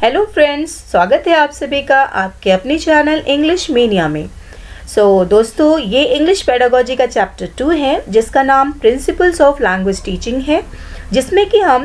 Hello friends, स्वागत है आप सभी का आपके अपने चैनल इंग्लिश मीनिया में। दोस्तों, ये इंग्लिश पेडागोजी का चैप्टर 2 है जिसका नाम प्रिंसिपल्स ऑफ लैंग्वेज टीचिंग है, जिसमें कि हम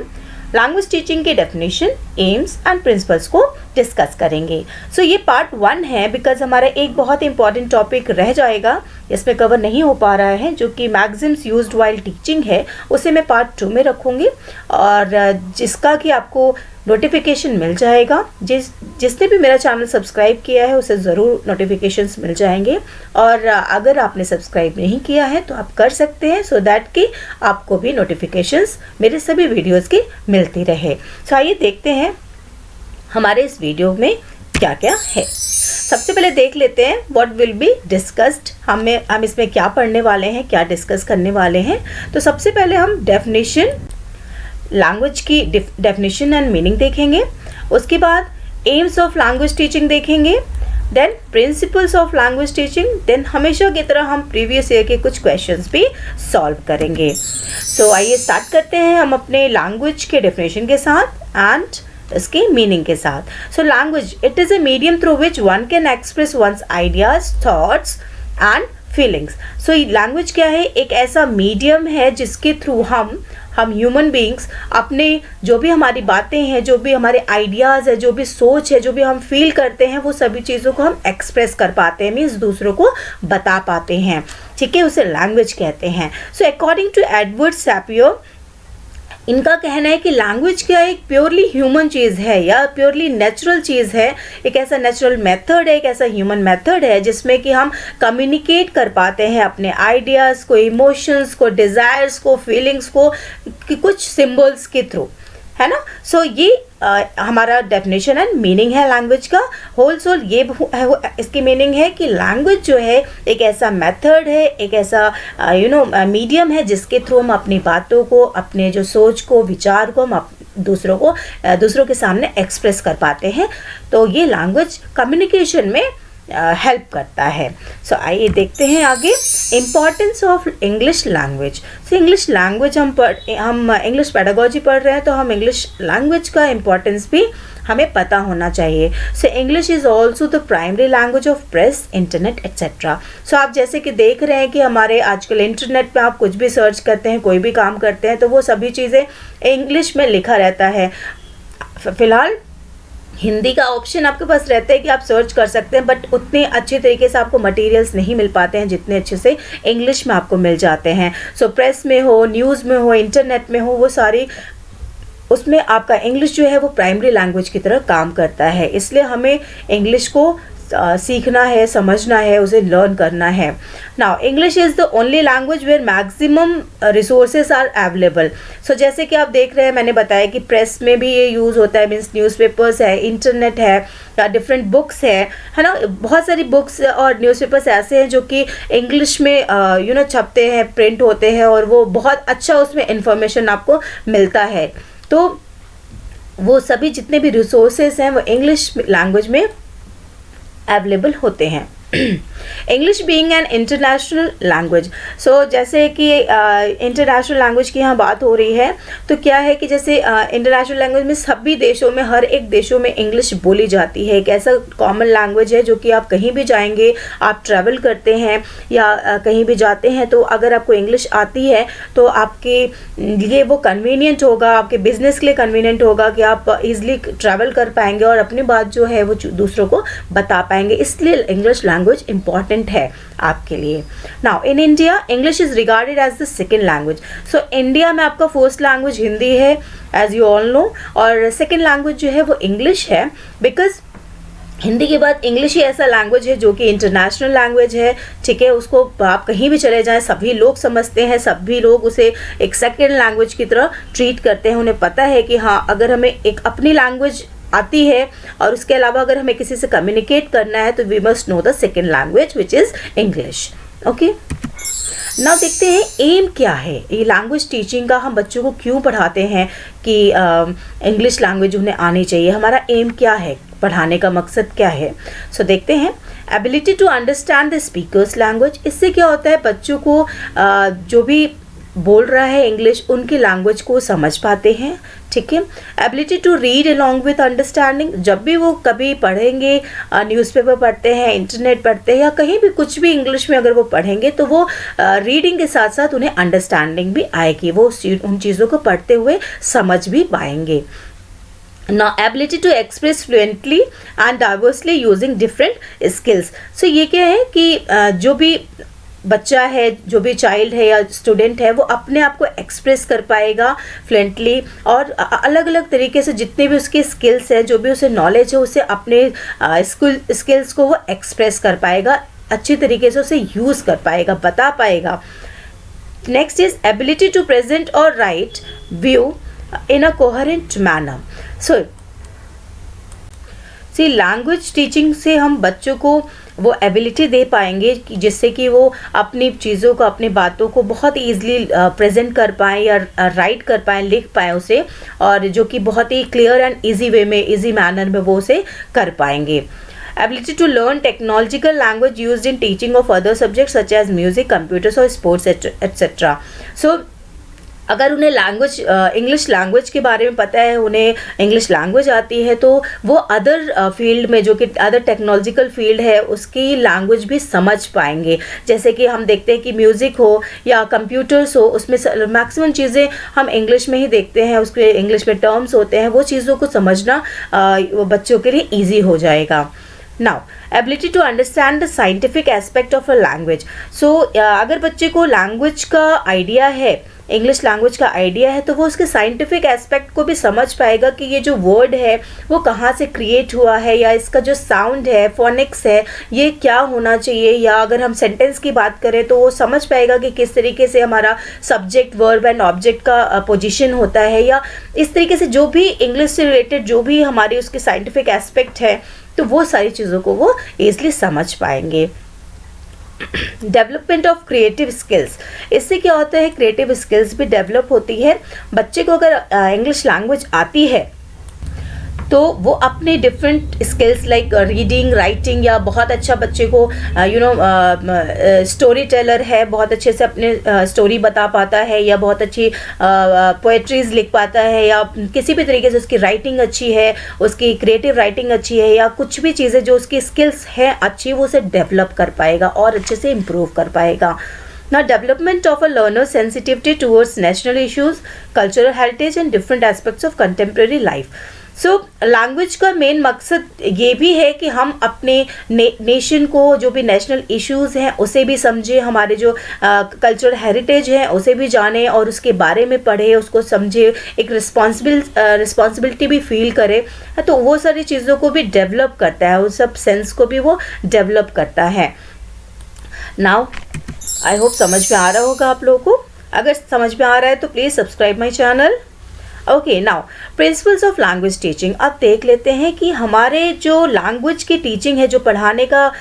लैंग्वेज टीचिंग के डेफिनेशन, एम्स एंड प्रिंसिपल्स को डिस्कस करेंगे। ये पार्ट 1 है बिकॉज हमारा एक बहुत इंपॉर्टेंट टॉपिक रह जाएगा, इसमें कवर नहीं हो पा रहा है, जो कि मैक्सिम्स यूज्ड वाइल टीचिंग है। उसे मैं पार्ट 2 में रखूँगी और जिसका कि आपको नोटिफिकेशन मिल जाएगा। जिसने भी मेरा चैनल सब्सक्राइब किया है उसे ज़रूर नोटिफिकेशंस मिल जाएंगे, और अगर आपने सब्सक्राइब नहीं किया है तो आप कर सकते हैं, सो दैट कि आपको भी नोटिफिकेशंस मेरे सभी वीडियोस की मिलती रहे। आइए देखते हैं हमारे इस वीडियो में क्या क्या है। सबसे पहले देख लेते हैं व्हाट विल बी डिस्कस्ड। हम इसमें क्या पढ़ने वाले हैं, क्या डिस्कस करने वाले हैं। तो सबसे पहले हम डेफिनेशन, लैंग्वेज की डेफिनेशन एंड मीनिंग देखेंगे। उसके बाद एम्स ऑफ लैंग्वेज टीचिंग देखेंगे, then principles of language teaching, then हमेशा की तरह हम प्रीवियस ईयर के कुछ क्वेश्चंस भी सॉल्व करेंगे। आइए स्टार्ट करते हैं हम अपने लैंग्वेज के डेफिनेशन के साथ एंड इसके मीनिंग के साथ। Language, it is a medium through which one can express once ideas, thoughts and feelings. Language क्या है? एक ऐसा मीडियम है जिसके थ्रू हम ह्यूमन बीइंग्स अपने जो भी हमारी बातें हैं, जो भी हमारे आइडियाज़ है, जो भी सोच है, जो भी हम फील करते हैं, वो सभी चीज़ों को हम एक्सप्रेस कर पाते हैं, मीन्स दूसरों को बता पाते हैं। ठीक है, उसे लैंग्वेज कहते हैं। अकॉर्डिंग टू एडवर्ड सैपियो, इनका कहना है कि लैंग्वेज क्या एक प्योरली ह्यूमन चीज़ है या प्योरली नेचुरल चीज़ है। एक ऐसा नेचुरल मेथड है, एक ऐसा ह्यूमन मेथड है जिसमें कि हम कम्युनिकेट कर पाते हैं अपने आइडियाज़ को, इमोशंस को, डिज़ायर्स को, फीलिंग्स को, कि कुछ सिंबल्स के थ्रू, है ना। ये हमारा डेफिनेशन एंड मीनिंग है लैंग्वेज का। होल सोल ये इसकी मीनिंग है कि लैंग्वेज जो है एक ऐसा मेथड है, एक ऐसा मीडियम है जिसके थ्रू हम अपनी बातों को, अपने जो सोच को, विचार को हम दूसरों के सामने एक्सप्रेस कर पाते हैं। तो ये लैंग्वेज कम्युनिकेशन में हेल्प करता है। आइए देखते हैं आगे importance of English language. English language हम इंग्लिश पेडागोजी पढ़ रहे हैं तो हम इंग्लिश लैंग्वेज का इम्पॉर्टेंस भी हमें पता होना चाहिए। English is also the primary language of press, internet etcetera. आप जैसे कि देख रहे हैं कि हमारे आजकल इंटरनेट पे आप कुछ भी सर्च करते हैं, कोई भी काम करते हैं, तो वो सभी चीज़ें इंग्लिश में लिखा रहता है। फिलहाल हिंदी का ऑप्शन आपके पास रहता है कि आप सर्च कर सकते हैं, बट उतने अच्छे तरीके से आपको मटेरियल्स नहीं मिल पाते हैं जितने अच्छे से इंग्लिश में आपको मिल जाते हैं। प्रेस में हो, न्यूज़ में हो, इंटरनेट में हो, वो सारी उसमें आपका इंग्लिश जो है वो प्राइमरी लैंग्वेज की तरह काम करता है। इसलिए हमें इंग्लिश को सीखना है, समझना है, उसे लर्न करना है। Now English is the only language where maximum resources are available. जैसे कि आप देख रहे हैं, मैंने बताया कि प्रेस में भी ये यूज़ होता है, मीन्स न्यूज़पेपर्स है, इंटरनेट है, डिफरेंट बुक्स है ना। बहुत सारी बुक्स और न्यूज़पेपर्स ऐसे हैं जो कि इंग्लिश में छपते हैं, प्रिंट होते हैं, और वो बहुत अच्छा उसमें इंफॉर्मेशन आपको मिलता है। तो वो सभी जितने भी रिसोर्सेज हैं वो इंग्लिश लैंग्वेज में अवेलेबल होते हैं। English being an international language. जैसे कि इंटरनेशनल लैंग्वेज की यहाँ बात हो रही है, तो क्या है कि जैसे इंटरनेशनल लैंग्वेज में सभी देशों में, हर एक देशों में इंग्लिश बोली जाती है। एक ऐसा कॉमन लैंग्वेज है जो कि आप कहीं भी जाएंगे, आप ट्रैवल करते हैं या कहीं भी जाते हैं, तो अगर आपको इंग्लिश आती है तो आपके लिए वो कन्वीनियंट होगा, आपके बिजनेस के लिए कन्वीनियंट होगा कि आप ईजिली ट्रैवल कर पाएंगे और अपनी बात जो है वो दूसरों को बता पाएंगे। इसलिए इंग्लिश लैंग्वेज इंपॉर्टेंट है आपके लिए। Now in India English is regarded as the second language. India में आपका फर्स्ट लैंग्वेज हिंदी है, एज यू ऑल नो, और सेकेंड लैंग्वेज जो है वो इंग्लिश है, बिकॉज हिंदी के बाद इंग्लिश ही ऐसा लैंग्वेज है जो कि इंटरनेशनल लैंग्वेज है। ठीक है, उसको आप कहीं भी चले जाएं, सभी लोग समझते हैं, सभी लोग उसे एक सेकेंड लैंग्वेज की तरह ट्रीट करते हैं। उन्हें पता है कि हाँ, अगर हमें एक अपनी लैंग्वेज आती है और उसके अलावा अगर हमें किसी से कम्युनिकेट करना है तो we must know the second language which is English. Okay, now देखते हैं एम क्या है। ये लैंग्वेज टीचिंग का हम बच्चों को क्यों पढ़ाते हैं कि इंग्लिश लैंग्वेज उन्हें आनी चाहिए, हमारा एम क्या है, पढ़ाने का मकसद क्या है। देखते हैं ability to understand the speaker's language. इससे क्या होता है, बच्चों को जो भी बोल रहा है इंग्लिश, उनकी लैंग्वेज को समझ पाते हैं, ठीक है। Ability to read along with understanding, जब भी वो कभी पढ़ेंगे, न्यूज़पेपर पढ़ते हैं, इंटरनेट पढ़ते हैं या कहीं भी कुछ भी इंग्लिश में अगर वो पढ़ेंगे तो वो रीडिंग के साथ साथ उन्हें अंडरस्टैंडिंग भी आएगी, वो उन चीज़ों को पढ़ते हुए समझ भी पाएंगे। Now ability to express fluently and diversely using different skills. So ये क्या है कि जो भी बच्चा है, जो भी चाइल्ड है या स्टूडेंट है, वो अपने आप को एक्सप्रेस कर पाएगा फ्लुएंटली और अलग अलग तरीके से जितने भी उसके स्किल्स हैं, जो भी उसे नॉलेज है, उसे अपने स्किल्स को वो एक्सप्रेस कर पाएगा, अच्छी तरीके से उसे यूज़ कर पाएगा, बता पाएगा। Next is ability to present और write view in a coherent manner. So see, language teaching से हम बच्चों को वो एबिलिटी दे पाएंगे कि जिससे कि वो अपनी चीज़ों को, अपनी बातों को बहुत ईजिली प्रेजेंट कर पाएँ या राइट कर पाएँ, लिख पाएँ उसे, और जो कि बहुत ही क्लियर एंड ईजी वे में, ईजी मैनर में वो उसे कर पाएंगे। Ability to learn technological language used in teaching of other subjects such as music, computers or sports etc. So अगर उन्हें लैंग्वेज, इंग्लिश लैंग्वेज के बारे में पता है, उन्हें इंग्लिश लैंग्वेज आती है, तो वो अदर फील्ड में, जो कि अदर टेक्नोलॉजिकल फील्ड है, उसकी लैंग्वेज भी समझ पाएंगे। जैसे कि हम देखते हैं कि म्यूज़िक हो या कंप्यूटर्स हो, उसमें मैक्सिमम चीज़ें हम इंग्लिश में ही देखते हैं, उसके इंग्लिश में टर्म्स होते हैं, वो चीज़ों को समझना बच्चों के लिए ईजी हो जाएगा। Now, ability to understand the scientific aspect of a language. So, अगर बच्चे को लैंग्वेज का आइडिया है, इंग्लिश लैंग्वेज का आइडिया है, तो वो उसके साइंटिफिक एस्पेक्ट को भी समझ पाएगा कि ये जो वर्ड है वो कहाँ से क्रिएट हुआ है, या इसका जो साउंड है, फोनिक्स है, ये क्या होना चाहिए, या अगर हम सेंटेंस की बात करें तो वो समझ पाएगा कि किस तरीके से हमारा सब्जेक्ट, वर्ब एंड ऑब्जेक्ट का पोजीशन होता है, या इस तरीके से जो भी इंग्लिश से रिलेटेड जो भी हमारी उसके साइंटिफिक एस्पेक्ट है, तो वो सारी चीज़ों को वो ईजिली समझ पाएंगे। डेवलपमेंट ऑफ क्रिएटिव स्किल्स, इससे क्या होता है, क्रिएटिव स्किल्स भी डेवलप होती है। बच्चे को अगर इंग्लिश लैंग्वेज आती है तो वो अपने different skills like reading, writing, या बहुत अच्छा बच्चे को स्टोरी टेलर है, बहुत अच्छे से अपने स्टोरी बता पाता है, या बहुत अच्छी पोएट्रीज लिख पाता है, या किसी भी तरीके से उसकी राइटिंग अच्छी है, उसकी क्रिएटिव राइटिंग अच्छी है, या कुछ भी चीज़ें जो उसकी स्किल्स हैं अच्छी, वो उसे डेवलप कर पाएगा और अच्छे से इम्प्रूव कर पाएगा। Now, development of a learner's sensitivity towards national issues, cultural heritage and different aspects of contemporary life. So language का मेन मकसद ये भी है कि हम अपने नेशन को, जो भी नेशनल इश्यूज़ हैं उसे भी समझें, हमारे जो कल्चरल हेरिटेज है उसे भी जानें और उसके बारे में पढ़ें, उसको समझें, एक रिस्पॉन्सिबिलिटी भी फील करें, तो वो सारी चीज़ों को भी डेवलप करता है, उस सब सेंस को भी वो डेवलप करता है। नाउ आई होप समझ में आ रहा होगा आप लोगों को। अगर समझ में आ रहा है तो please subscribe my channel. Okay, now principles of language teaching. अब देख लेते हैं कि हमारे जो लैंग्वेज की टीचिंग है, जो पढ़ाने का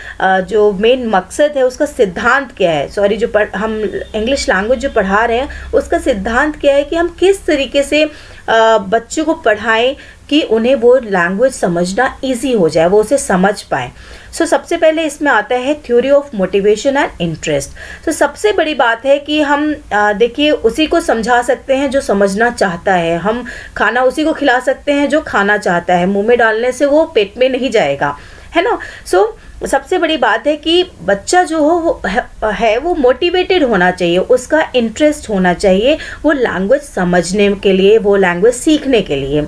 जो मेन मकसद है, उसका सिद्धांत क्या है। सॉरी, जो हम इंग्लिश लैंग्वेज जो पढ़ा रहे हैं उसका सिद्धांत क्या है, कि हम किस तरीके से बच्चों को पढ़ाएं कि उन्हें वो लैंग्वेज समझना इजी हो जाए, वो उसे समझ पाएँ। सो सबसे पहले इसमें आता है theory of motivation and interest. तो सबसे बड़ी बात है कि हम देखिए उसी को समझा सकते हैं जो समझना चाहता है, हम खाना उसी को खिला सकते हैं जो खाना चाहता है, मुंह में डालने से वो पेट में नहीं जाएगा, है ना। सो सबसे बड़ी बात है कि बच्चा जो हो वो मोटिवेटेड होना चाहिए, उसका इंटरेस्ट होना चाहिए वो लैंग्वेज समझने के लिए, वो लैंग्वेज सीखने के लिए।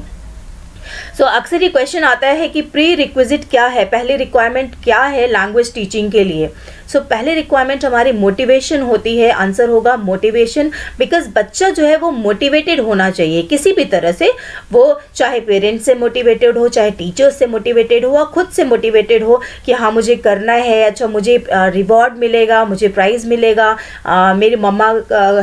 सो अक्सर ये क्वेश्चन आता है कि प्री रिक्विजिट क्या है, पहली रिक्वायरमेंट क्या है लैंग्वेज टीचिंग के लिए। सो पहले रिक्वायरमेंट हमारी मोटिवेशन होती है, आंसर होगा मोटिवेशन, बिकॉज बच्चा जो है वो मोटिवेटेड होना चाहिए किसी भी तरह से, वो चाहे पेरेंट्स से मोटिवेटेड हो, चाहे टीचर्स से मोटिवेटेड हो, खुद से मोटिवेटेड हो कि हाँ मुझे करना है, अच्छा मुझे रिवॉर्ड मिलेगा, मुझे प्राइज़ मिलेगा, मेरी मम्मा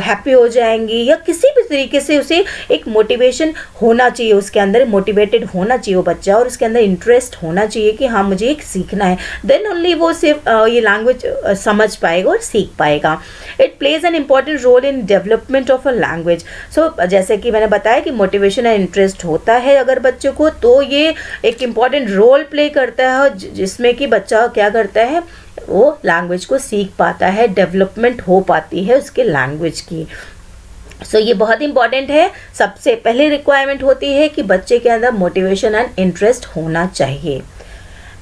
हैप्पी हो जाएंगी, या किसी भी तरीके से उसे एक मोटिवेशन होना चाहिए, उसके अंदर मोटिवेटेड होना चाहिए वो बच्चा, और उसके अंदर इंटरेस्ट होना चाहिए कि हाँ मुझे एक सीखना है, देन ओनली वो सिर्फ ये लैंग्वेज समझ पाएगा और सीख पाएगा। It plays an important role in development of a language. So जैसे कि मैंने बताया कि मोटिवेशन एंड इंटरेस्ट होता है अगर बच्चों को, तो ये एक इम्पॉर्टेंट रोल प्ले करता है जिसमें कि बच्चा क्या करता है, वो लैंग्वेज को सीख पाता है, डेवलपमेंट हो पाती है उसके लैंग्वेज की। सो ये बहुत इंपॉर्टेंट है। सबसे पहले रिक्वायरमेंट होती है कि बच्चे के अंदर मोटिवेशन एंड इंटरेस्ट होना चाहिए।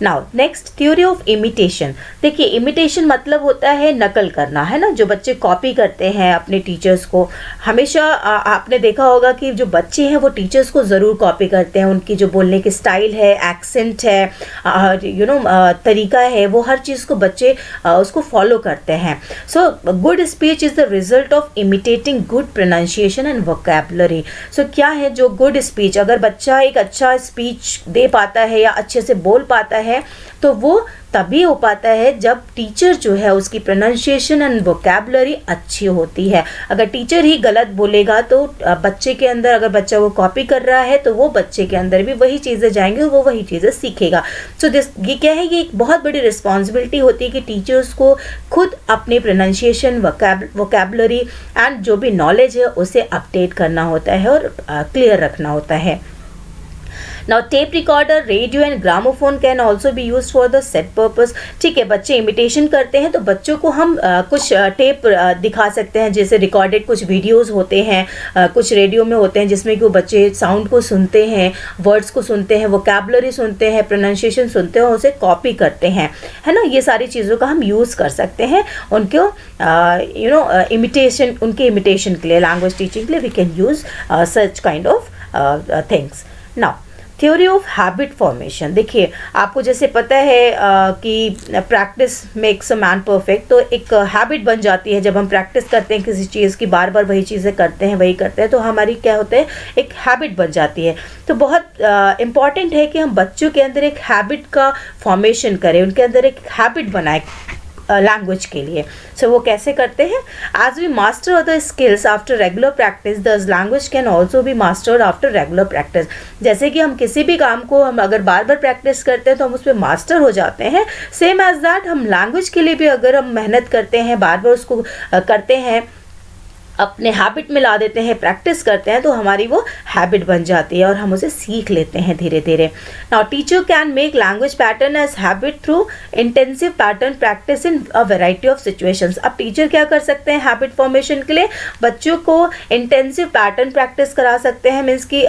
Now next, theory of imitation. देखिए, इमिटेशन मतलब होता है नकल करना, है ना। जो बच्चे कॉपी करते हैं अपने टीचर्स को, हमेशा आपने देखा होगा कि जो बच्चे हैं वो टीचर्स को ज़रूर कॉपी करते हैं। उनकी जो बोलने की स्टाइल है, एक्सेंट है, तरीका है, वो हर चीज़ को बच्चे उसको फॉलो करते हैं। So good speech is the result of imitating good pronunciation and vocabulary. So क्या है जो गुड स्पीच, अगर बच्चा एक अच्छा स्पीच दे पाता है या अच्छे से बोल पाता है तो वो तभी हो पाता है जब टीचर जो है उसकी प्रोनाउंसिएशन एंड वोकैबुलरी अच्छी होती है। अगर टीचर ही गलत बोलेगा तो बच्चे के अंदर, अगर बच्चा वो कॉपी कर रहा है तो वो बच्चे के अंदर भी वही चीज़ें जाएंगी और वो वही चीज़ें सीखेगा। सो ये क्या है, ये एक बहुत बड़ी रिस्पॉन्सिबिलिटी होती है कि टीचर्स को खुद अपनी प्रोनाउंसिएशन, वोकैबुलरी एंड जो भी नॉलेज है उसे अपडेट करना होता है और क्लियर रखना होता है। Now tape recorder, radio and gramophone can also be used for the set purpose। ठीक है, बच्चे इमिटेशन करते हैं तो बच्चों को हम कुछ टेप दिखा सकते हैं, जैसे रिकॉर्डेड कुछ वीडियोस होते हैं, कुछ रेडियो में होते हैं जिसमें कि वो बच्चे साउंड को सुनते हैं, वर्ड्स को सुनते हैं, वोकैबुलरी सुनते हैं, प्रोनाउंसिएशन सुनते हैं और उसे कॉपी करते हैं, है ना। ये सारी चीज़ों का हम यूज़ कर सकते हैं उनको इमिटेशन, उनके इमिटेशन के लिए, लैंग्वेज टीचिंग के लिए we can use such kind of things. Now theory of habit formation. देखिए, आपको जैसे पता है कि practice makes a man perfect, तो एक हैबिट बन जाती है जब हम प्रैक्टिस करते हैं किसी चीज़ की, बार बार वही चीज़ें करते हैं तो हमारी क्या होता है, एक हैबिट बन जाती है। तो बहुत इम्पॉर्टेंट है कि हम बच्चों के अंदर एक हैबिट का फॉर्मेशन करें, उनके अंदर एक हैबिट बनाए लैंग्वेज के लिए। सो वो कैसे करते हैं, as we master other skills after regular practice this language can also be mastered after regular practice. जैसे कि हम किसी भी काम को हम अगर बार बार प्रैक्टिस करते हैं तो हम उस पर मास्टर हो जाते हैं, सेम एज दैट हम लैंग्वेज के लिए भी अगर हम मेहनत करते हैं, बार बार उसको करते हैं, अपने हैबिट में ला देते हैं, प्रैक्टिस करते हैं, तो हमारी वो हैबिट बन जाती है और हम उसे सीख लेते हैं धीरे धीरे। Now teacher can make language pattern as habit through intensive pattern practice in a variety of situations. अब टीचर क्या कर सकते हैं हैबिट फॉर्मेशन के लिए, बच्चों को इंटेंसिव पैटर्न प्रैक्टिस करा सकते हैं। मीन्स कि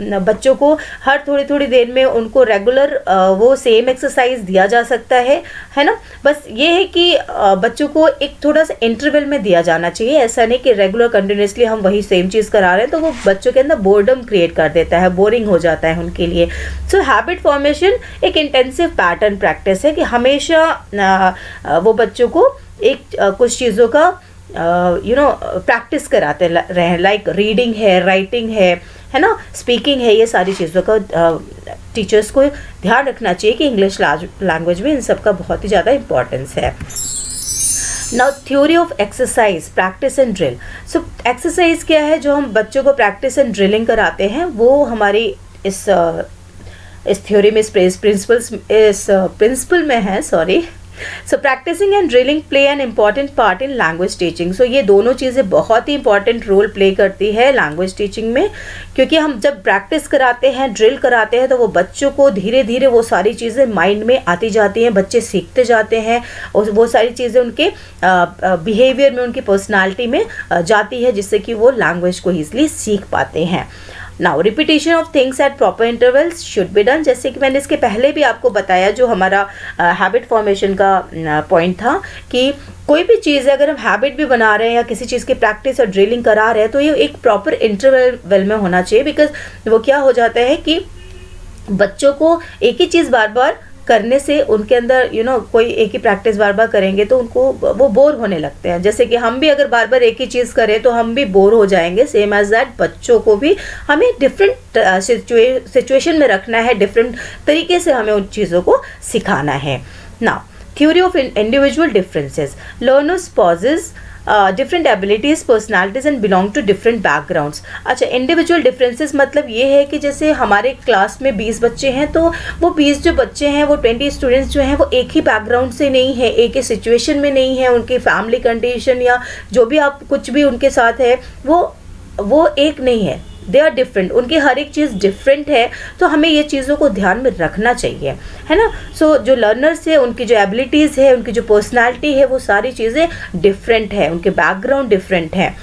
बच्चों को हर थोड़ी थोड़ी देर में उनको रेगुलर वो सेम एक्सरसाइज दिया जा सकता है ना। बस ये है कि बच्चों को एक थोड़ा सा इंटरवल में दिया जाना चाहिए, ऐसा नहीं कि रेगुलर कंटिन्यूसली हम वही सेम चीज़ करा रहे हैं तो वो बच्चों के अंदर बोर्डम क्रिएट कर देता है, बोरिंग हो जाता है उनके लिए। सो हैबिट फॉर्मेशन एक इंटेंसिव पैटर्न प्रैक्टिस है कि हमेशा वो बच्चों को एक कुछ चीज़ों का प्रैक्टिस कराते रहें, लाइक रीडिंग है, राइटिंग है ना, स्पीकिंग है। ये सारी चीज़ों का टीचर्स को ध्यान रखना चाहिए कि इंग्लिश लैंग्वेज में इन सब का बहुत ही ज़्यादा इंपॉर्टेंस है। Now theory of exercise, practice and drill. So exercise क्या है, जो हम बच्चों को प्रैक्टिस एंड ड्रिलिंग कराते हैं, वो हमारी इस थ्योरी में, इस प्रिंसिपल में है, sorry. So practising and drilling play an important part in language teaching. So ये दोनों चीज़ें बहुत ही इंपॉर्टेंट रोल प्ले करती है लैंग्वेज टीचिंग में, क्योंकि हम जब प्रैक्टिस कराते हैं, ड्रिल कराते हैं, तो वो बच्चों को धीरे धीरे वो सारी चीज़ें माइंड में आती जाती हैं, बच्चे सीखते जाते हैं और वो सारी चीज़ें उनके बिहेवियर में, उनकी पर्सनालिटी में जाती है, जिससे कि वो लैंग्वेज को ईजिली सीख पाते हैं। Now repetition of things at proper intervals should be done. जैसे कि मैंने इसके पहले भी आपको बताया, जो हमारा हैबिट फॉर्मेशन का पॉइंट था कि कोई भी चीज़ अगर हम हैबिट भी बना रहे हैं या किसी चीज़ की प्रैक्टिस और ड्रिलिंग करा रहे हैं तो ये एक प्रॉपर इंटरवल में होना चाहिए। बिकॉज वो क्या हो जाता है कि बच्चों को एक ही चीज़ बार बार करने से उनके अंदर कोई एक ही प्रैक्टिस बार बार करेंगे तो उनको वो बोर होने लगते हैं। जैसे कि हम भी अगर बार बार एक ही चीज़ करें तो हम भी बोर हो जाएंगे, सेम एज दैट बच्चों को भी हमें डिफरेंट सिचुएशन में रखना है, डिफरेंट तरीके से हमें उन चीज़ों को सिखाना है। Now theory of individual differences, learners possess different abilities, personalities and belong to different backgrounds. अच्छा, इंडिविजुअल डिफरेंसेस मतलब ये है कि जैसे हमारे क्लास में 20 बच्चे हैं तो वो 20 जो बच्चे हैं, वो 20 स्टूडेंट्स जो हैं, वो एक ही बैकग्राउंड से नहीं है, एक ही सिचुएशन में नहीं है, उनकी फैमिली कंडीशन या जो भी आप कुछ भी उनके साथ है वो एक नहीं है, दे आर डिफरेंट, उनकी हर एक चीज़ डिफरेंट है। तो हमें ये चीज़ों को ध्यान में रखना चाहिए, है ना। सो जो लर्नर्स है, उनकी जो एबिलिटीज़ है, उनकी जो पर्सनालिटी है, वो सारी चीज़ें डिफरेंट है, उनके बैकग्राउंड डिफरेंट है।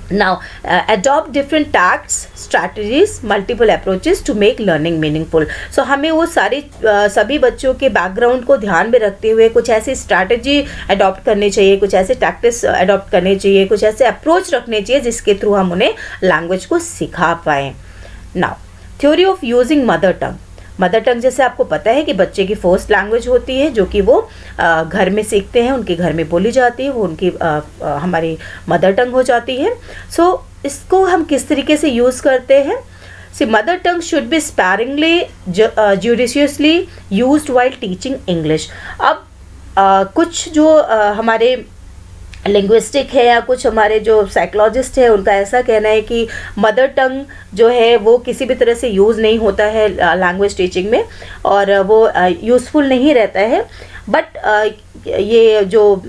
Now, adopt different tacts, strategies, multiple approaches to make learning meaningful. So हमें वो सभी बच्चों के बैकग्राउंड को ध्यान में रखते हुए कुछ ऐसी स्ट्रैटेजी अडॉप्ट करनी चाहिए, कुछ ऐसे टैक्टिक्स अडॉप्ट करने चाहिए, कुछ ऐसे अप्रोच रखने चाहिए जिसके थ्रू हम उन्हें लैंग्वेज को सिखा पाएँ. Now, theory of using mother tongue. Mother tongue जैसे आपको पता है कि बच्चे की फर्स्ट लैंग्वेज होती है जो कि वो घर में सीखते हैं, उनके घर में बोली जाती है, वो उनकी हमारी मदर टंग हो जाती है. सो इसको हम किस तरीके से यूज़ करते हैं. See, mother tongue should be sparingly judiciously used while teaching English. अब कुछ जो हमारे लिंग्विस्टिक है या कुछ हमारे जो साइकोलॉजिस्ट है उनका ऐसा कहना है कि मदर टंग जो है वो किसी भी तरह से यूज़ नहीं होता है लैंग्वेज टीचिंग में, और वो यूज़फुल नहीं रहता है. बट ये जो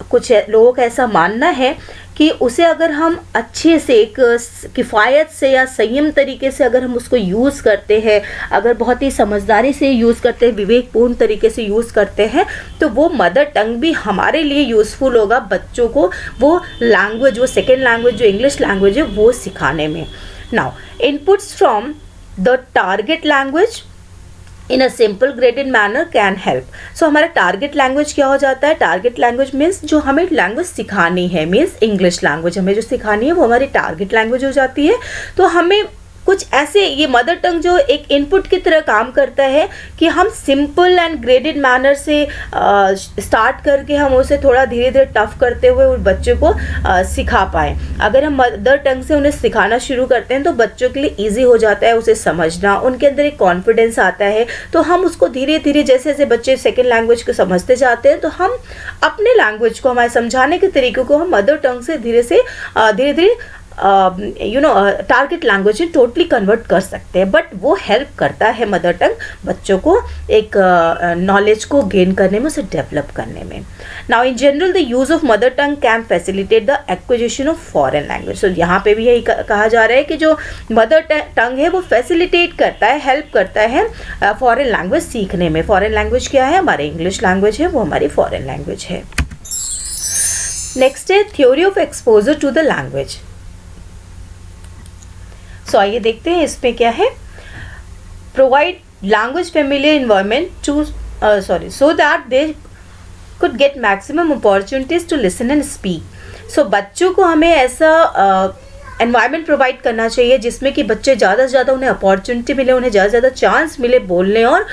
कुछ लोगों का ऐसा मानना है कि उसे अगर हम अच्छे से एक किफ़ायत से या संयम तरीके से अगर हम उसको यूज़ करते हैं, अगर बहुत ही समझदारी से यूज़ करते हैं, विवेकपूर्ण तरीके से यूज़ करते हैं, तो वो मदर टंग भी हमारे लिए यूज़फुल होगा बच्चों को वो लैंग्वेज, वो सेकेंड लैंग्वेज जो इंग्लिश लैंग्वेज है वो सिखाने में. Now, inputs from the target language in a simple graded manner can help. So हमारा टारगेट लैंग्वेज क्या हो जाता है. टारगेट लैंग्वेज मीन्स जो हमें लैंग्वेज सिखानी है, मीन्स इंग्लिश लैंग्वेज हमें जो सिखानी है वो हमारी टारगेट लैंग्वेज हो जाती है. तो हमें कुछ ऐसे ये मदर टंग जो एक इनपुट की तरह काम करता है कि हम सिंपल एंड ग्रेडेड मैनर से स्टार्ट करके हम उसे थोड़ा धीरे धीरे टफ करते हुए उस बच्चे को सिखा पाएँ. अगर हम मदर टंग से उन्हें सिखाना शुरू करते हैं तो बच्चों के लिए ईजी हो जाता है उसे समझना, उनके अंदर एक कॉन्फिडेंस आता है. तो हम उसको धीरे धीरे जैसे जैसे बच्चे सेकेंड लैंग्वेज को समझते जाते हैं तो हम अपने लैंग्वेज को, हमारे समझाने के तरीक़े को हम मदर टंग से धीरे धीरे टारगेट लैंग्वेज में टोटली कन्वर्ट कर सकते हैं. बट वो हेल्प करता है मदर टंग बच्चों को एक नॉलेज को गेन करने में, उसे डेवलप करने में. Now, in general the use of mother tongue can facilitate the acquisition of foreign language. So यहाँ पे भी यही कहा जा रहा है कि जो मदर टंग है वो फैसिलिटेट करता है, हेल्प करता है फॉरेन लैंग्वेज सीखने में. फॉरेन लैंग्वेज क्या है, हमारे इंग्लिश लैंग्वेज है, वो हमारी फॉरेन लैंग्वेज है. नेक्स्ट है theory of exposure to the language. So आइए देखते हैं इसमें क्या है. Provide language familiar environment to so that they could get maximum opportunities to listen and speak. So बच्चों को हमें ऐसा एनवायरनमेंट प्रोवाइड करना चाहिए जिसमें कि बच्चे ज़्यादा से ज़्यादा उन्हें अपॉर्चुनिटी मिले, उन्हें ज़्यादा से ज़्यादा चांस मिले बोलने और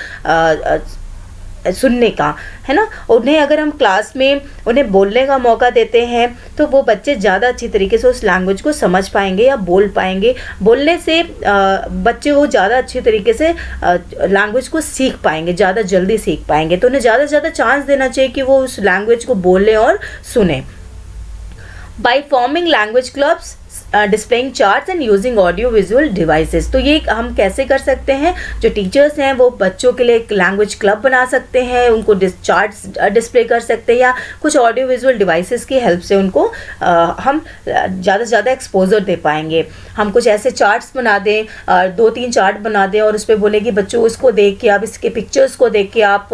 सुनने का, है ना. उन्हें अगर हम क्लास में उन्हें बोलने का मौका देते हैं तो वो बच्चे ज़्यादा अच्छी तरीके से उस लैंग्वेज को समझ पाएंगे या बोल पाएंगे. बोलने से बच्चे वो ज़्यादा अच्छी तरीके से लैंग्वेज को सीख पाएंगे, ज़्यादा जल्दी सीख पाएंगे. तो उन्हें ज़्यादा से ज़्यादा चांस देना चाहिए कि वो उस लैंग्वेज को बोलें और सुने. By forming language clubs, displaying charts and using audio visual devices. तो ये हम कैसे कर सकते हैं, जो टीचर्स हैं वो बच्चों के लिए एक लैंग्वेज क्लब बना सकते हैं, उनको चार्ट्स डिस्प्ले कर सकते हैं या कुछ ऑडियो विजुअल डिवाइसेस की हेल्प से उनको हम ज़्यादा से ज़्यादा एक्सपोजर दे पाएंगे. हम कुछ ऐसे चार्ट्स बना दें, 2-3 चार्ट बना दें और उस पर बोले कि बच्चों इसको देख के आप, इसके पिक्चर्स को देख के आप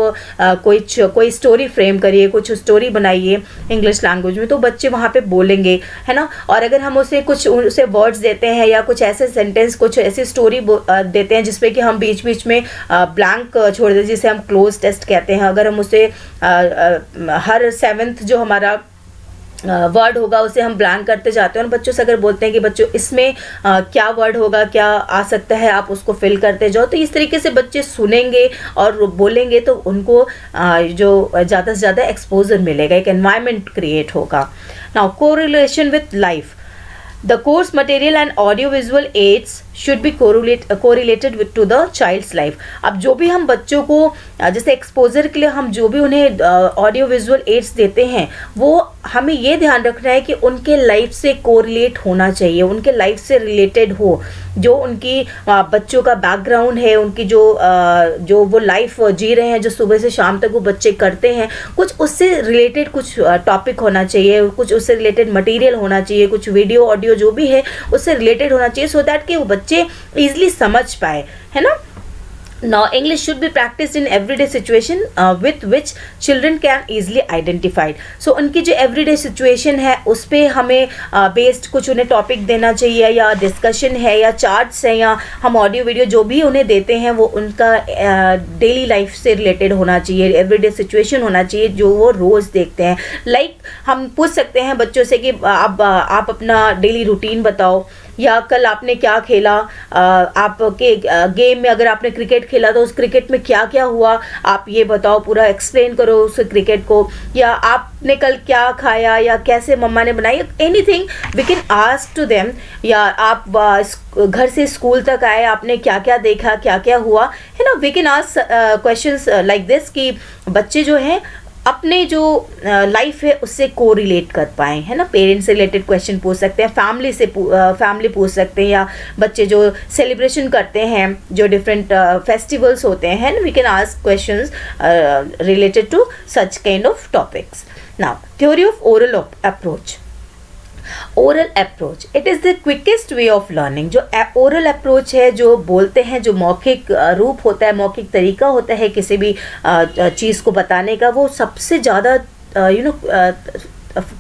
कोई स्टोरी फ्रेम करिए, कुछ स्टोरी बनाइए इंग्लिश लैंग्वेज में, तो बच्चे वहाँ पे बोलेंगे, है ना. और अगर हम उसे वर्ड्स देते हैं या कुछ ऐसे सेंटेंस, कुछ ऐसी स्टोरी देते हैं जिसपे कि हम बीच बीच में ब्लैंक छोड़ दें, जिसे हम क्लोज टेस्ट कहते हैं. अगर हम उसे हर 7th जो हमारा वर्ड होगा उसे हम ब्लैंक करते जाते हैं और बच्चों से अगर बोलते हैं कि बच्चों इसमें क्या वर्ड होगा, क्या आ सकता है, आप उसको फिल करते जाओ, तो इस तरीके से बच्चे सुनेंगे और बोलेंगे तो उनको जो ज़्यादा से ज़्यादा एक्सपोजर मिलेगा, एक एनवायरनमेंट क्रिएट होगा. Now, correlation with life. The course material and audio-visual aids should be correlated to the child's life. अब जो भी हम बच्चों को जैसे एक्सपोजर के लिए हम जो भी उन्हें ऑडियो विजुअल एड्स देते हैं वो हमें ये ध्यान रखना है कि उनके लाइफ से कोरिलेट होना चाहिए, उनके लाइफ से रिलेटेड हो. जो उनकी बच्चों का बैकग्राउंड है, उनकी जो वो लाइफ जी रहे हैं, जो सुबह से शाम तक वो बच्चे करते हैं, कुछ उससे रिलेटेड कुछ टॉपिक होना चाहिए, कुछ उससे रिलेटेड मटेरियल होना चाहिए, कुछ वीडियो ऑडियो जो भी है उससे रिलेटेड होना चाहिए, सो दैट कि वो बच्चे ईजिली समझ पाए, है ना. Now, English should be practiced in everyday situation with which children can easily identified. So, उनकी जो everyday situation है उस पे हमें based कुछ उन्हें topic देना चाहिए, या discussion है, या charts है, या हम audio video जो भी उन्हें देते हैं वो उनका daily life से related होना चाहिए, everyday situation होना चाहिए जो वो रोज़ देखते हैं. Like हम पूछ सकते हैं बच्चों से कि आप अपना daily routine बताओ, या कल आपने क्या खेला, आपके गेम में अगर आपने क्रिकेट खेला तो उस क्रिकेट में क्या क्या हुआ आप ये बताओ, पूरा एक्सप्लेन करो उस क्रिकेट को, या आपने कल क्या खाया, या कैसे मम्मा ने बनाई, anything we can ask to them. या आप घर से स्कूल तक आए, आपने क्या क्या देखा, क्या क्या हुआ, है ना. We can ask questions like this कि बच्चे जो हैं अपने जो लाइफ है उससे को रिलेट कर पाएँ, है ना. पेरेंट्स से रिलेटेड क्वेश्चन पूछ सकते हैं, फैमिली पूछ सकते हैं, या बच्चे जो सेलिब्रेशन करते हैं, जो डिफरेंट फेस्टिवल्स होते हैं, we can ask questions related to such kind of topics. Now, theory of oral approach. Oral approach, it is the quickest way of learning. जो ओरल अप्रोच है, जो बोलते हैं, जो मौखिक रूप होता है, मौखिक तरीका होता है किसी भी चीज़ को बताने का, वो सबसे ज़्यादा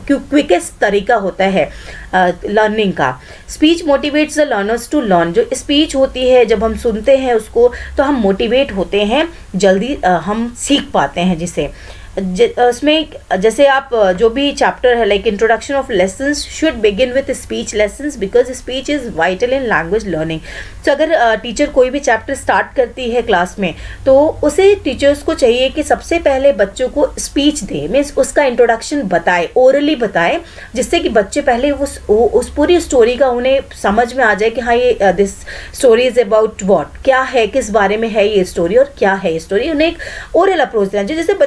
क्विकेस्ट तरीका होता है लर्निंग का. Speech motivates the learners to learn. जो स्पीच होती है, जब हम सुनते हैं उसको तो हम मोटिवेट होते हैं, जल्दी हम सीख पाते हैं जिसे. उसमें जैसे आप जो भी चैप्टर है, like introduction of lessons should begin with speech lessons because speech is vital in language learning. तो अगर टीचर कोई भी चैप्टर स्टार्ट करती है क्लास में, तो उसे टीचर्स को चाहिए कि सबसे पहले बच्चों को स्पीच दे, मीन्स उसका इंट्रोडक्शन बताए, ओरली बताए, जिससे कि बच्चे पहले उस पूरी स्टोरी का उन्हें समझ में आ जाए कि हाँ ये this story is about what, क्या है, किस बारे में है ये स्टोरी और क्या है ये स्टोरी. उन्हें एक ओरल अप्रोच देना चाहिए, जिससे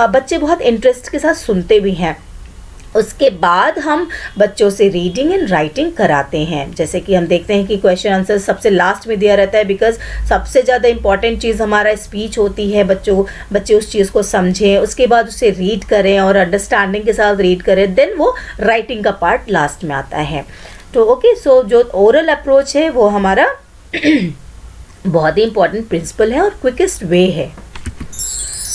बच्चे बहुत इंटरेस्ट के साथ सुनते भी हैं. उसके बाद हम बच्चों से रीडिंग एंड राइटिंग कराते हैं. जैसे कि हम देखते हैं कि क्वेश्चन आंसर सबसे लास्ट में दिया रहता है, बिकॉज सबसे ज़्यादा इंपॉर्टेंट चीज़ हमारा स्पीच होती है. बच्चे उस चीज़ को समझें, उसके बाद उसे रीड करें और अंडरस्टैंडिंग के साथ रीड करें, देन वो राइटिंग का पार्ट लास्ट में आता है. तो ओके, सो जो ओरल अप्रोच है वो हमारा बहुत ही इंपॉर्टेंट प्रिंसिपल है और क्विकेस्ट वे है.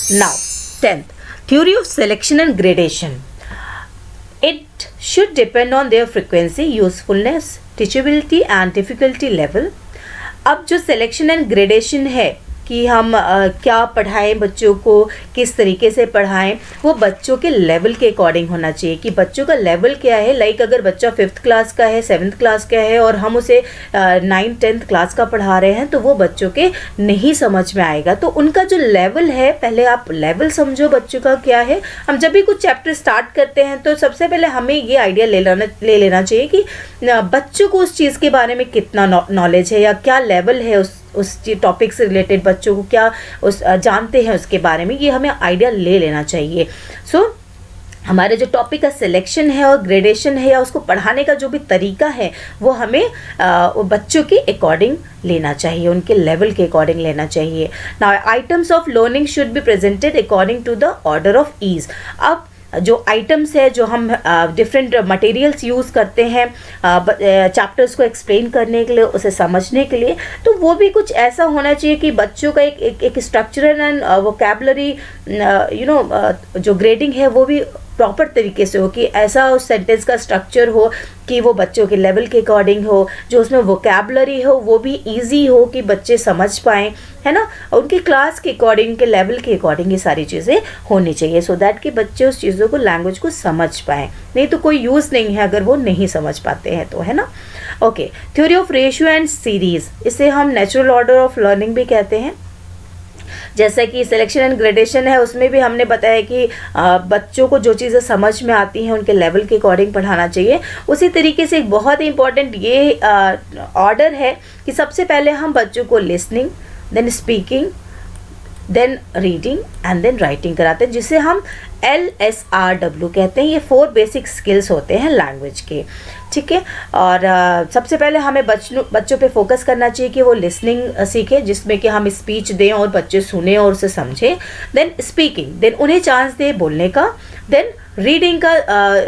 Now, 10th, theory of selection and gradation. It should depend on their frequency, usefulness, teachability and difficulty level. अब जो selection and gradation है कि हम क्या पढ़ाएं बच्चों को, किस तरीके से पढ़ाएं, वो बच्चों के लेवल के अकॉर्डिंग होना चाहिए कि बच्चों का लेवल क्या है. लाइक अगर बच्चा 5th क्लास का है, 7th क्लास का है और हम उसे 9th 10th क्लास का पढ़ा रहे हैं, तो वो बच्चों के नहीं समझ में आएगा. तो उनका जो लेवल है, पहले आप लेवल समझो बच्चों का क्या है. हम जब भी कुछ चैप्टर स्टार्ट करते हैं तो सबसे पहले हमें ये आइडिया ले लेना चाहिए कि बच्चों को उस चीज़ के बारे में कितना नॉलेज है, या क्या लेवल है उस टॉपिक से रिलेटेड, बच्चों को क्या जानते हैं उसके बारे में, ये हमें आइडिया ले लेना चाहिए. सो हमारे जो टॉपिक का सिलेक्शन है और ग्रेडेशन है, या उसको पढ़ाने का जो भी तरीका है, वो हमें बच्चों के अकॉर्डिंग लेना चाहिए, उनके लेवल के अकॉर्डिंग लेना चाहिए. Now, items of learning should be presented according to the order of ease. अब जो आइटम्स है, जो हम डिफरेंट मटेरियल्स यूज़ करते हैं चैप्टर्स को एक्सप्लेन करने के लिए, उसे समझने के लिए, तो वो भी कुछ ऐसा होना चाहिए कि बच्चों का एक स्ट्रक्चरल एंड वोकैबुलरी जो ग्रेडिंग है वो भी प्रॉपर तरीके से हो, कि ऐसा उस सेंटेंस का स्ट्रक्चर हो कि वो बच्चों के लेवल के अकॉर्डिंग हो, जो उसमें वोकैबुलरी हो वो भी इजी हो कि बच्चे समझ पाएँ, है ना. उनकी क्लास के अकॉर्डिंग, के लेवल के अकॉर्डिंग ये सारी चीज़ें होनी चाहिए, सो दैट कि बच्चे उस चीज़ों को, लैंग्वेज को समझ पाएँ. नहीं तो कोई यूज़ नहीं है अगर वो नहीं समझ पाते हैं तो, है ना. Okay, theory of ratio and series, इसे हम नेचुरल ऑर्डर ऑफ लर्निंग भी कहते हैं. जैसे कि सिलेक्शन एंड ग्रेडेशन है, उसमें भी हमने बताया कि बच्चों को जो चीज़ें समझ में आती हैं उनके लेवल के अकॉर्डिंग पढ़ाना चाहिए. उसी तरीके से एक बहुत ही इंपॉर्टेंट ये ऑर्डर है कि सबसे पहले हम बच्चों को listening, then speaking, then reading and then writing कराते हैं, जिसे हम LSRW कहते हैं। ये 4 बेसिक स्किल्स होते हैं लैंग्वेज के, ठीक है। और सबसे पहले हमें बच्चों पे फोकस करना चाहिए कि वो लिसनिंग सीखें, जिसमें कि हम स्पीच दें और बच्चे सुने और उसे समझें। देन स्पीकिंग, देन उन्हें चांस दें बोलने का। देन रीडिंग का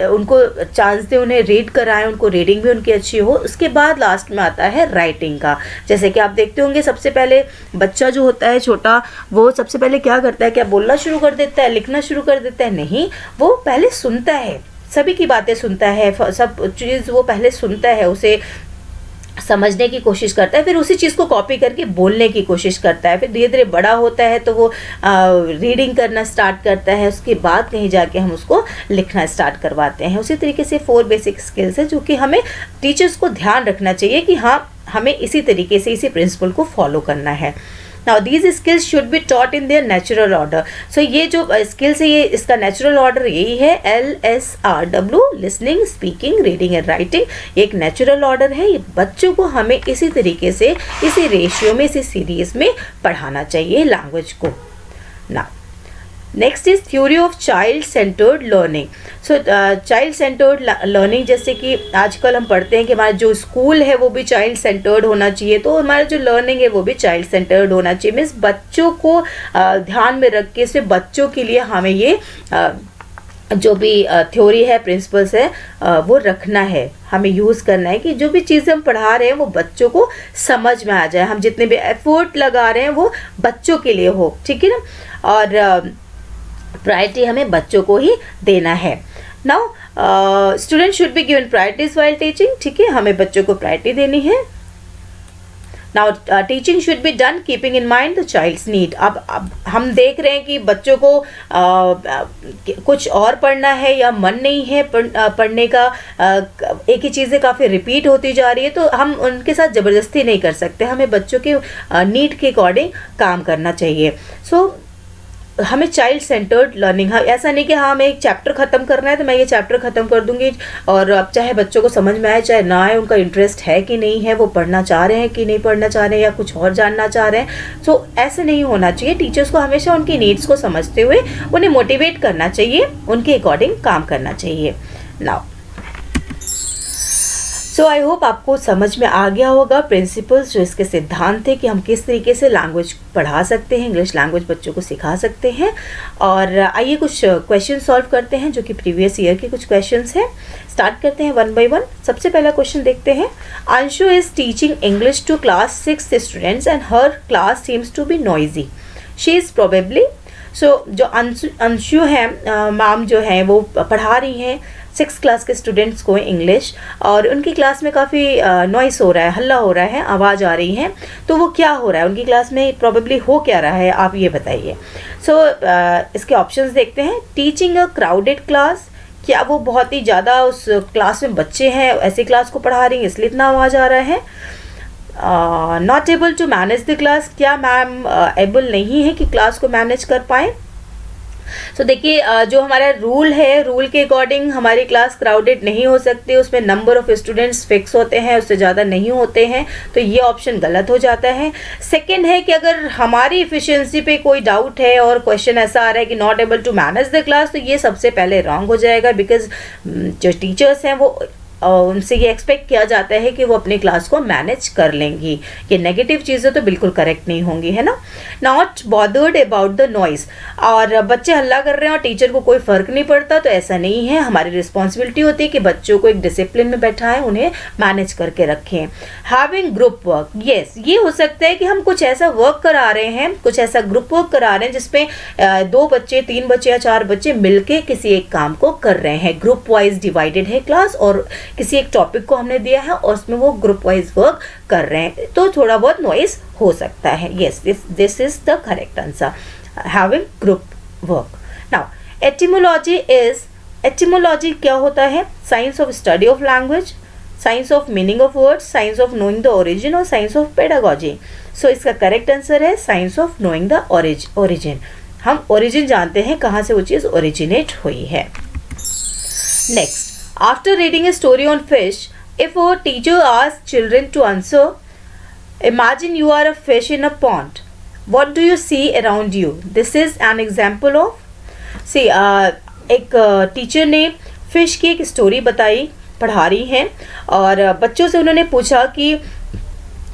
उनको चांस दें, उन्हें रीड कराएं, उनको रीडिंग भी उनकी अच्छी हो। उसके बाद लास्ट में आता है राइटिंग का। जैसे कि आप देखते होंगे सबसे पहले बच्चा जो होता है छोटा, वो सबसे पहले क्या करता है, क्या बोलना शुरू कर देता है, लिखना शुरू कर देता है? नहीं, वो पहले सुनता है, सभी की बातें सुनता है, सब चीज़ वो पहले सुनता है, उसे समझने की कोशिश करता है, फिर उसी चीज़ को कॉपी करके बोलने की कोशिश करता है। फिर धीरे धीरे बड़ा होता है तो वो रीडिंग करना स्टार्ट करता है, उसके बाद कहीं जाके हम उसको लिखना स्टार्ट करवाते हैं। उसी तरीके से 4 बेसिक स्किल्स है जो कि हमें टीचर्स को ध्यान रखना चाहिए कि हाँ, हमें इसी तरीके से इसी प्रिंसिपल को फॉलो करना है। Now these skills should be taught in their natural order. So ये जो skills है, ये इसका natural order यही है, LSRW, listening, speaking, reading and writing। ये एक natural order है। ये बच्चों को हमें इसी तरीके से, इसी रेशियो में, इसी सीरीज में पढ़ाना चाहिए लैंग्वेज को। Now next is theory of child centred learning. So child centred learning, जैसे कि आजकल हम पढ़ते हैं कि हमारा जो स्कूल है वो भी चाइल्ड सेंटर्ड होना चाहिए, तो हमारा जो लर्निंग है वो भी चाइल्ड सेंटर्ड होना चाहिए। मीन्स बच्चों को ध्यान में रख के सिर्फ बच्चों के लिए हमें ये जो भी थ्योरी है, प्रिंसिपल्स है, वो रखना है, हमें यूज़ करना है कि जो भी चीज़ें हम पढ़ा रहे हैं वो बच्चों को समझ में आ जाए। हम जितने भी एफर्ट लगा रहे हैं वो बच्चों के लिए हो, ठीक है ना। और प्रायोरिटी हमें बच्चों को ही देना है। Now student should be given priorities while teaching, ठीक है, हमें बच्चों को प्रायोरिटी देनी है। Now teaching should be done keeping in mind the child's need. अब हम देख रहे हैं कि बच्चों को कुछ और पढ़ना है या मन नहीं है पढ़ने का, एक ही चीज़ें काफ़ी रिपीट होती जा रही है, तो हम उनके साथ ज़बरदस्ती नहीं कर सकते, हमें बच्चों के नीड के अकॉर्डिंग काम करना चाहिए। सो हमें चाइल्ड सेंटर्ड लर्निंग, हाँ, ऐसा नहीं कि हाँ हमें एक चैप्टर ख़त्म करना है तो मैं ये चैप्टर ख़त्म कर दूंगी और अब चाहे बच्चों को समझ में आए चाहे ना आए, उनका इंटरेस्ट है कि नहीं है, वो पढ़ना चाह रहे हैं कि नहीं पढ़ना चाह रहे हैं या कुछ और जानना चाह रहे हैं। सो ऐसे नहीं होना चाहिए। टीचर्स को हमेशा उनकी नीड्स को समझते हुए उन्हें मोटिवेट करना चाहिए, उनके अकॉर्डिंग काम करना चाहिए। नाउ सो आई होप आपको समझ में आ गया होगा प्रिंसिपल्स, जो इसके सिद्धांत थे कि हम किस तरीके से लैंग्वेज पढ़ा सकते हैं, इंग्लिश लैंग्वेज बच्चों को सिखा सकते हैं। और आइए कुछ क्वेश्चन सॉल्व करते हैं जो कि प्रीवियस ईयर के कुछ क्वेश्चंस हैं। स्टार्ट करते हैं 1 बाय 1। सबसे पहला क्वेश्चन देखते हैं। Anshu is teaching English to class 6 students and her class seems to be noisy. She is probably, so जो अंशु हैं, मैम जो हैं वो पढ़ा रही हैं 6 क्लास के स्टूडेंट्स को इंग्लिश, और उनकी क्लास में काफ़ी नॉइस हो रहा है, हल्ला हो रहा है, आवाज़ आ रही है। तो वो क्या हो रहा है उनकी क्लास में, प्रोबेबली हो क्या रहा है, आप ये बताइए। सो इसके ऑप्शंस देखते हैं। टीचिंग अ क्राउडेड क्लास, क्या वो बहुत ही ज़्यादा उस क्लास में बच्चे हैं, ऐसी क्लास को पढ़ा रही हैं इसलिए इतना आवाज़ आ रहा है। Not able to manage the class, क्या मैम एबल नहीं है कि क्लास को मैनेज कर पाएँ। सो देखिए, जो हमारा रूल है, रूल के अकॉर्डिंग हमारी क्लास क्राउडेड नहीं हो सकती, उसमें नंबर ऑफ स्टूडेंट्स फिक्स होते हैं, उससे ज़्यादा नहीं होते हैं, तो ये ऑप्शन गलत हो जाता है। सेकंड है कि अगर हमारी इफ़िशिएंसी पे कोई डाउट है और क्वेश्चन ऐसा आ रहा है कि not able to manage the class, तो ये सबसे पहले रॉन्ग हो जाएगा, बिकॉज जो टीचर्स हैं वो उनसे ये एक्सपेक्ट किया जाता है कि वो अपनी क्लास को मैनेज कर लेंगी। ये नेगेटिव चीज़ें तो बिल्कुल करेक्ट नहीं होंगी, है ना। Not bothered about the noise, और बच्चे हल्ला कर रहे हैं और टीचर को कोई फ़र्क नहीं पड़ता, तो ऐसा नहीं है। हमारी रिस्पॉन्सिबिलिटी होती है कि बच्चों को एक डिसिप्लिन में बैठाएं, उन्हें मैनेज करके रखें। हैविंग ग्रुप वर्क, येस, ये हो सकता है कि हम कुछ ऐसा वर्क करा रहे हैं, कुछ ऐसा ग्रुप वर्क करा रहे हैं जिसमें 2 बच्चे, 3 बच्चे या 4 बच्चे मिलके किसी एक काम को कर रहे हैं। ग्रुप वाइज डिवाइडेड है क्लास, और किसी एक टॉपिक को हमने दिया है और उसमें वो ग्रुप वाइज वर्क कर रहे हैं, तो थोड़ा बहुत नॉइस हो सकता है। Yes, this is the correct answer, having group work. Now etymology is, etymology क्या होता है? Science of study of language, science of meaning of words, science of knowing the origin और साइंस ऑफ पेडागॉजी। सो इसका correct answer है science of knowing the origin. हम origin जानते हैं, कहाँ से वो चीज़ ओरिजिनेट हुई है। Next, after reading a story on fish, if a teacher asks children to answer, imagine you are a fish in a pond. What do you see around you? This is an example of. सी एक teacher ने fish की एक story बताई, पढ़ा रही हैं, और बच्चों से उन्होंने पूछा कि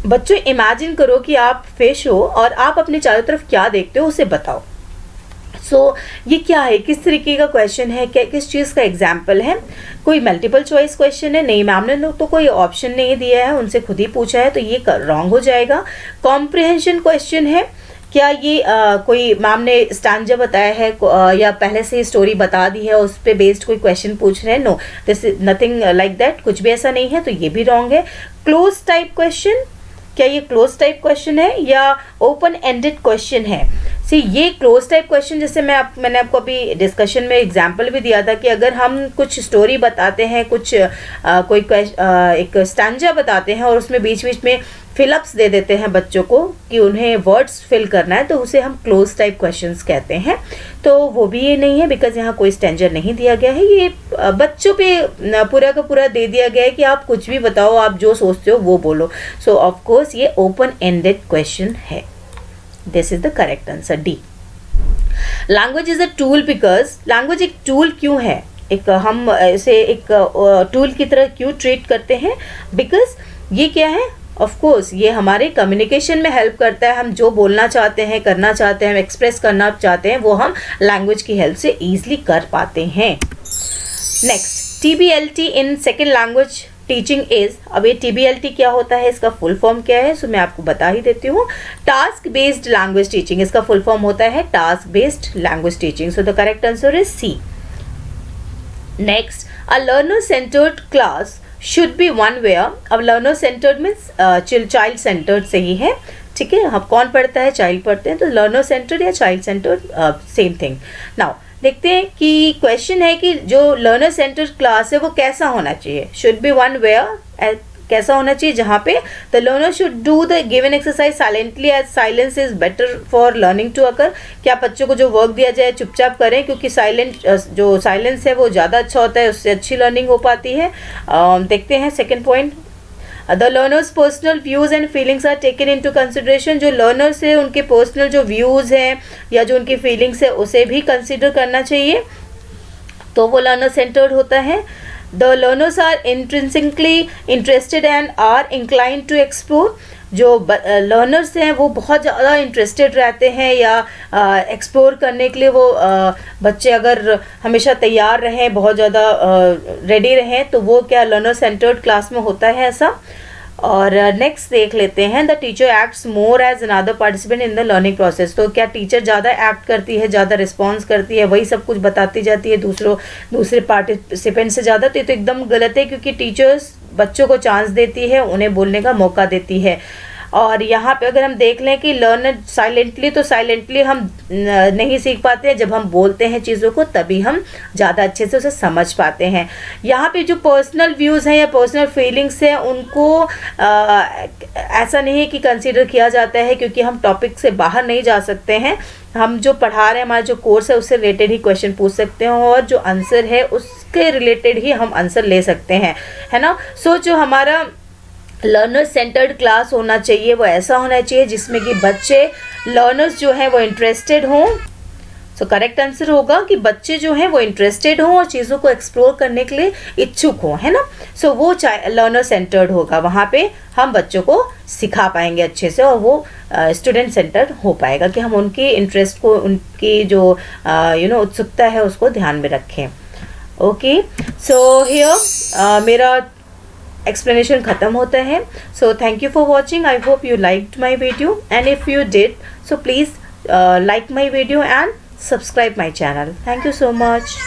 बच्चों इमेजिन करो कि आप फिश हो और आप अपने चारों तरफ क्या देखते हो उसे बताओ। ये क्या है, किस तरीके का क्वेश्चन है, क्या किस चीज़ का एग्जाम्पल है? कोई मल्टीपल चॉइस क्वेश्चन है? नहीं, मैम ने तो कोई ऑप्शन नहीं दिया है, उनसे खुद ही पूछा है, तो ये रॉन्ग हो जाएगा। कॉम्प्रिहेंशन क्वेश्चन है, क्या ये कोई मैम ने स्टैंजा बताया है या पहले से ही स्टोरी बता दी है, उस पर बेस्ड कोई क्वेश्चन पूछ रहे हैं? No, this is nothing like that, कुछ भी ऐसा नहीं है, तो ये भी रॉन्ग है। क्लोज टाइप क्वेश्चन, क्या ये क्लोज टाइप क्वेश्चन है या ओपन एंडेड क्वेश्चन है? ये क्लोज टाइप क्वेश्चन, जैसे मैंने आपको अभी डिस्कशन में एग्जांपल भी दिया था कि अगर हम कुछ स्टोरी बताते हैं, कुछ एक स्टैंजा बताते हैं और उसमें बीच बीच में फिलअप्स दे देते हैं बच्चों को कि उन्हें वर्ड्स फिल करना है, तो उसे हम क्लोज टाइप क्वेश्चंस कहते हैं। तो वो भी ये नहीं है, बिकॉज यहाँ कोई स्टैंजा नहीं दिया गया है, ये बच्चों पे पूरा का पूरा दे दिया गया है कि आप कुछ भी बताओ, आप जो सोचते हो वो बोलो। सो ऑफ कोर्स ये ओपन एंडेड क्वेश्चन है। This is the correct answer, D. Language is a tool, because language एक टूल क्यों है, एक हम इसे एक टूल की तरह क्यों ट्रीट करते हैं? बिकॉज ये क्या है, ऑफ कोर्स ये हमारे कम्युनिकेशन में हेल्प करता है। हम जो बोलना चाहते हैं, करना चाहते हैं, एक्सप्रेस करना चाहते हैं, वो हम लैंग्वेज की हेल्प से ईजिली कर पाते हैं। Next, TBLT in second language teaching is. अब ये TBLT क्या होता है, इसका फुल फॉर्म क्या है? सो मैं आपको बता ही देती हूँ। टास्क बेस्ड लैंग्वेज टीचिंग, इसका फुल फॉर्म होता है task based language teaching. So the correct answer is C। Next, a learner centred class should be one where. अब learner centred means child centred से ही है, ठीक है। हम कौन पढ़ता है, चाइल्ड पढ़ते हैं, तो लर्नर सेंटर्ड या child centred same thing. Now देखते हैं कि क्वेश्चन है कि जो लर्नर सेंटर्ड क्लास है वो कैसा होना चाहिए। शुड बी वन वेयर, कैसा होना चाहिए, जहाँ पे the learner should do the given exercise silently as silence is better for learning to occur. क्या बच्चों को जो वर्क दिया जाए चुपचाप करें, क्योंकि जो साइलेंस है वो ज़्यादा अच्छा होता है, उससे अच्छी लर्निंग हो पाती है। देखते हैं second point, the learner's personal views and feelings are taken into consideration. जो लर्नर्स है उनके पर्सनल जो व्यूज़ हैं या जो उनकी फीलिंग्स है उसे भी कंसिडर करना चाहिए, तो वो लर्नर सेंटर्ड होता है। The learners are intrinsically interested and are inclined to explore. जो लर्नर्स हैं वो बहुत ज़्यादा इंटरेस्टेड रहते हैं या एक्सप्लोर करने के लिए वो बच्चे अगर हमेशा तैयार रहें, बहुत ज़्यादा रेडी रहें, तो वो क्या लर्नर सेंटर्ड क्लास में होता है ऐसा। और नेक्स्ट देख लेते हैं, the teacher acts more as another participant in the learning process. तो क्या टीचर ज़्यादा एक्ट करती है, ज़्यादा रिस्पॉन्स करती है, वही सब कुछ बताती जाती है दूसरे पार्टिसिपेंट से ज़्यादा? तो ये तो एकदम गलत है, क्योंकि टीचर्स बच्चों को चांस देती है, उन्हें बोलने का मौका देती है। और यहाँ पे अगर हम देख लें कि लर्न साइलेंटली, तो साइलेंटली हम नहीं सीख पाते हैं, जब हम बोलते हैं चीज़ों को तभी हम ज़्यादा अच्छे से उसे समझ पाते हैं। यहाँ पे जो पर्सनल व्यूज़ हैं या पर्सनल फीलिंग्स हैं उनको ऐसा नहीं है कि कंसीडर किया जाता है, क्योंकि हम टॉपिक से बाहर नहीं जा सकते हैं। हम जो पढ़ा रहे हैं, हमारा जो कोर्स है उससे रिलेटेड ही क्वेश्चन पूछ सकते हैं और जो आंसर है उसके रिलेटेड ही हम आंसर ले सकते हैं, है ना। सो जो हमारा लर्नर सेंटर्ड क्लास होना चाहिए वो ऐसा होना चाहिए जिसमें कि बच्चे लर्नर्स जो हैं वो इंटरेस्टेड हों। सो करेक्ट आंसर होगा कि बच्चे जो हैं वो इंटरेस्टेड हों और चीज़ों को एक्सप्लोर करने के लिए इच्छुक हों, है ना। सो वो लर्नर सेंटर्ड होगा, वहाँ पे हम बच्चों को सिखा पाएंगे अच्छे से और वो स्टूडेंट सेंटर्ड हो पाएगा कि हम उनकी इंटरेस्ट को, उनकी जो उत्सुकता है उसको ध्यान में रखें। ओके, सो हियर मेरा एक्सप्लेनेशन ख़त्म होता है। So thank you for watching. I hope you liked my video and if you did so please like my video and subscribe my channel. Thank you so much.